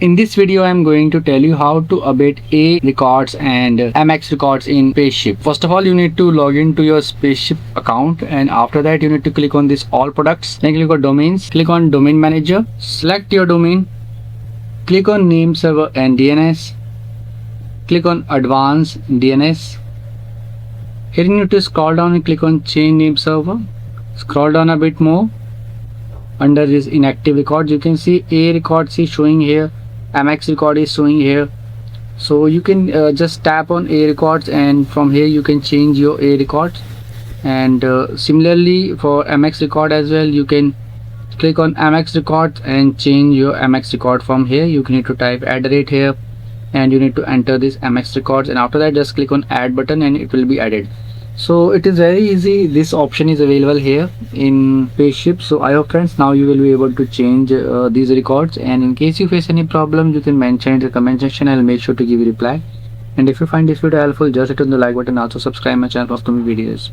In this video, I am going to tell you how to update A records and MX records in Spaceship. First of all, you need to log into your Spaceship account, and after that you need to click on this all products. Then click on domains, click on domain manager, select your domain, click on name server and DNS, click on advanced DNS. Here you need to scroll down and click on change name server. Scroll down a bit more. Under this inactive records, you can see A records is showing here, MX record is showing here. So you can just tap on A records, and from here you can change your A records. And similarly for MX record as well, you can click on MX records and change your MX record. From here you need to type @ here, and you need to enter this MX records, and after that just click on add button and it will be added. So it is very easy. This option is available here in Spaceship. So I hope friends, now you will be able to change these records, and in case you face any problem, you can mention in the comment section. I'll make sure to give you reply. And if you find this video helpful, just hit on the like button. Also subscribe my channel for upcoming videos.